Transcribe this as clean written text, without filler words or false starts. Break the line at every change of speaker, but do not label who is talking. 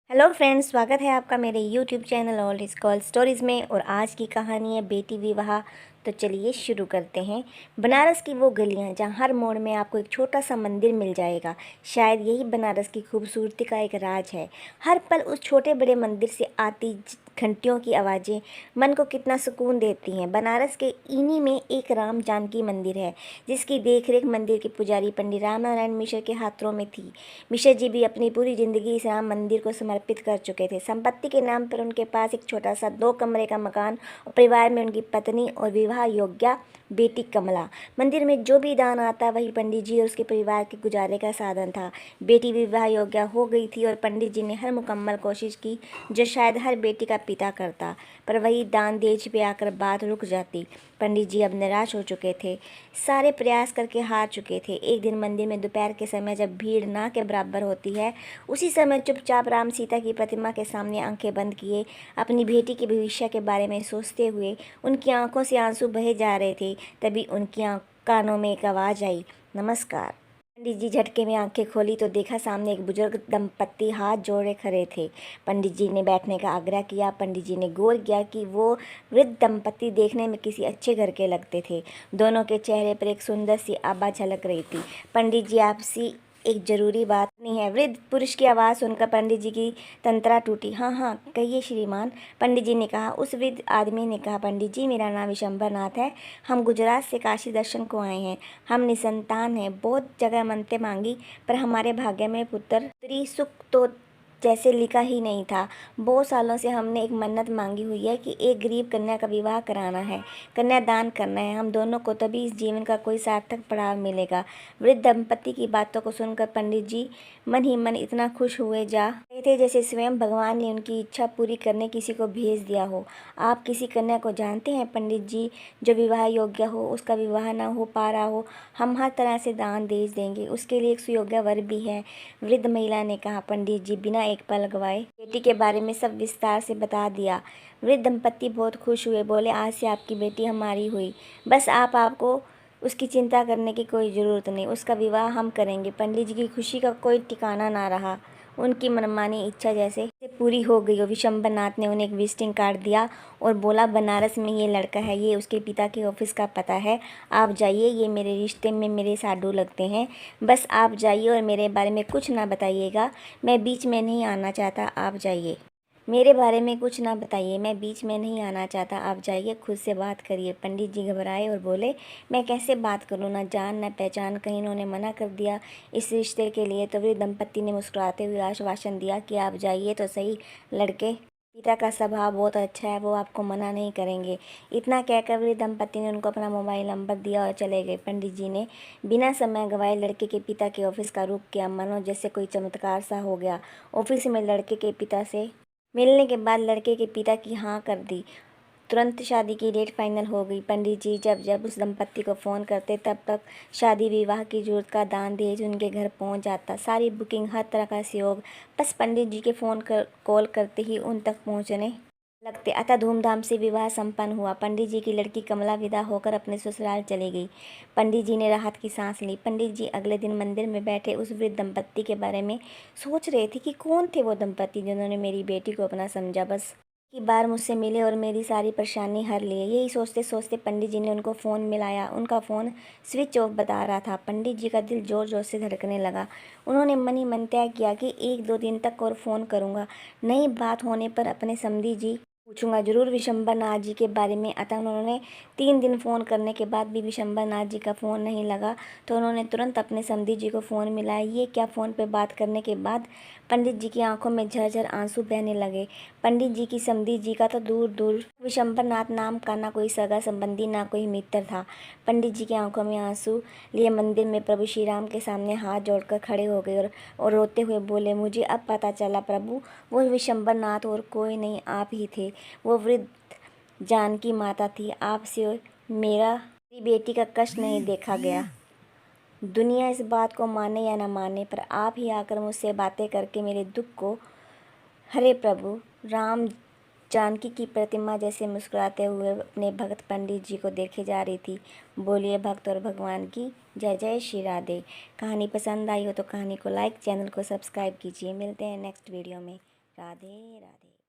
Hello friends, स्वागत है आपका मेरे YouTube channel old is gold stories में। और आज की कहानी है बेटी विवाह। तो चलिए शुरू करते हैं। बनारस की वो गलियां जहां हर मोड़ में आपको एक छोटा सा मंदिर मिल जाएगा, शायद यही बनारस की खूबसूरती का एक राज है। हर पल उस छोटे बड़े मंदिर से आती घंटियों की आवाज़ें मन को कितना सुकून देती हैं। बनारस के इन्हीं में एक राम जानकी मंदिर है, जिसकी देखरेख मंदिर के पुजारी पंडित रामनारायण मिश्र के हाथों में थी। मिश्र जी भी अपनी पूरी जिंदगी इस राम मंदिर को समर्पित कर चुके थे। संपत्ति के नाम पर उनके पास एक छोटा सा 2 कमरे का मकान और परिवार में उनकी पत्नी और विवाह योग्य बेटी कमला। मंदिर में जो भी दान आता वही पंडित जी और उसके परिवार के गुजारे का साधन था। बेटी विवाह योग्य हो गई थी और पंडित जी ने हर मुकम्मल कोशिश की जो शायद हर बेटी का पिता करता, पर वही दान देज पे आकर बात रुक जाती। पंडित जी अब निराश हो चुके थे, सारे प्रयास करके हार चुके थे। एक दिन मंदिर में दोपहर के समय जब भीड़ ना के बराबर होती है, उसी समय चुपचाप राम सीता की प्रतिमा के सामने आंखें बंद किए अपनी बेटी के भविष्य के बारे में सोचते हुए उनकी आंखों से आंसू बहे जा रहे थे। तभी उनकी कानों में एक आवाज़ आई, नमस्कार। पंडित जी झटके में आंखें खोली तो देखा सामने एक बुजुर्ग दंपत्ति हाथ जोड़े खड़े थे। पंडित जी ने बैठने का आग्रह किया। पंडित जी ने गौर किया कि वो वृद्ध दंपत्ति देखने में किसी अच्छे घर के लगते थे। दोनों के चेहरे पर एक सुंदर सी आभा झलक रही थी। पंडित जी, आपसी एक जरूरी बात नहीं है। वृद्ध पुरुष की आवाज़ सुनकर पंडित जी की तंत्रा टूटी। हाँ हाँ, कहिए श्रीमान, पंडित जी ने कहा। उस वृद्ध आदमी ने कहा, पंडित जी, मेरा नाम विशंबर नाथ है। हम गुजरात से काशी दर्शन को आए हैं। हम निसंतान हैं। बहुत जगह मन्नतें मांगी, पर हमारे भाग्य में पुत्री सुख तो जैसे लिखा ही नहीं था। बहुत सालों से हमने एक मन्नत मांगी हुई है कि एक गरीब कन्या का विवाह कराना है, कन्यादान करना है। हम दोनों को तभी इस जीवन का कोई सार्थक पड़ाव मिलेगा। वृद्ध दंपत्ति की बातों को सुनकर पंडित जी मन ही मन इतना खुश हुए जा रहे थे जैसे स्वयं भगवान ने उनकी इच्छा पूरी करने किसी को भेज दिया हो। आप किसी कन्या को जानते हैं पंडित जी, जो विवाह योग्य हो, उसका विवाह न हो पा रहा हो? हम हर तरह से दान दे देंगे। उसके लिए एक सुयोग्य वर भी है, वृद्ध महिला ने कहा। पंडित जी बिना एक पल गवाए बेटी के बारे में सब विस्तार से बता दिया। वृद्ध दंपत्ति बहुत खुश हुए, बोले, आज से आपकी बेटी हमारी हुई। बस आपको उसकी चिंता करने की कोई ज़रूरत नहीं, उसका विवाह हम करेंगे। पंडित जी की खुशी का कोई ठिकाना ना रहा। उनकी मनमानी इच्छा जैसे पूरी हो गई और विशंबर नाथ ने उन्हें एक विजिटिंग कार्ड दिया और बोला, बनारस में ये लड़का है, ये उसके पिता के ऑफिस का पता है। आप जाइए, ये मेरे रिश्ते में मेरे साडू लगते हैं। बस आप जाइए और मेरे बारे में कुछ ना बताइएगा। मैं बीच में नहीं आना चाहता, आप जाइए। मेरे बारे में कुछ ना बताइए, मैं बीच में नहीं आना चाहता, आप जाइए, खुद से बात करिए। पंडित जी घबराए और बोले, मैं कैसे बात करूं? ना जान ना पहचान, कहीं इन्होंने मना कर दिया इस रिश्ते के लिए। तो वृद्ध दंपत्ति ने मुस्कुराते हुए आश्वासन दिया कि आप जाइए तो सही, लड़के पिता का स्वभाव बहुत अच्छा है, वो आपको मना नहीं करेंगे। इतना कहकर वृद्ध दंपत्ति ने उनको अपना मोबाइल नंबर दिया और चले गए। पंडित जी ने बिना समय गंवाए लड़के के पिता के ऑफिस का रुख किया, मानो जैसे कोई चमत्कार सा हो गया। ऑफिस में लड़के के पिता से मिलने के बाद लड़के के पिता की हाँ कर दी। तुरंत शादी की डेट फाइनल हो गई। पंडित जी जब जब उस दंपत्ति को फ़ोन करते तब तक शादी विवाह की जरूरत का दान दहेज उनके घर पहुंच जाता। सारी बुकिंग, हर तरह का सहयोग बस पंडित जी के कॉल करते ही उन तक पहुंचने लगते। अतः धूमधाम से विवाह संपन्न हुआ। पंडित जी की लड़की कमला विदा होकर अपने ससुराल चली गई। पंडित जी ने राहत की सांस ली। पंडित जी अगले दिन मंदिर में बैठे उस वृद्ध दंपत्ति के बारे में सोच रहे थे कि कौन थे वो दंपत्ति जिन्होंने मेरी बेटी को अपना समझा। बस की बार मुझसे मिले और मेरी सारी परेशानी हर लिए। यही सोचते सोचते पंडित जी ने उनको फ़ोन मिलाया। उनका फ़ोन स्विच ऑफ बता रहा था। पंडित जी का दिल जोर जोर से धड़कने लगा। उन्होंने मन ही मन तय किया कि 1-2 दिन तक और फ़ोन करूँगा, नई बात होने पर अपने समधी जी पूछूंगा जरूर विशंबर नाथ जी के बारे में। अतः उन्होंने 3 दिन फ़ोन करने के बाद भी विशंबर नाथ जी का फ़ोन नहीं लगा तो उन्होंने तुरंत अपने समधी जी को फ़ोन मिलाया। ये क्या, फ़ोन पर बात करने के बाद पंडित जी की आंखों में झरझर आंसू बहने लगे। पंडित जी की समधी जी का तो दूर दूर विशंबर नाथ नाम का ना कोई सगा संबंधी ना कोई मित्र था। पंडित जी की आंखों में आंसू लिए मंदिर में प्रभु श्री राम के सामने हाथ जोड़कर खड़े हो गए और रोते हुए बोले, मुझे अब पता चला प्रभु, वो विशंबर नाथ और कोई नहीं, आप ही थे। वो वृद्ध जानकी माता थी। आपसे मेरी बेटी का कष्ट नहीं देखा गया। दुनिया इस बात को माने या न माने, पर आप ही आकर मुझसे बातें करके मेरे दुख को हरे प्रभु। राम जानकी की प्रतिमा जैसे मुस्कुराते हुए अपने भक्त पंडित जी को देखे जा रही थी। बोलिए भक्त और भगवान की जय जय श्री राधे। कहानी पसंद आई हो तो कहानी को लाइक, चैनल को सब्सक्राइब कीजिए। मिलते हैं नेक्स्ट वीडियो में। राधे राधे।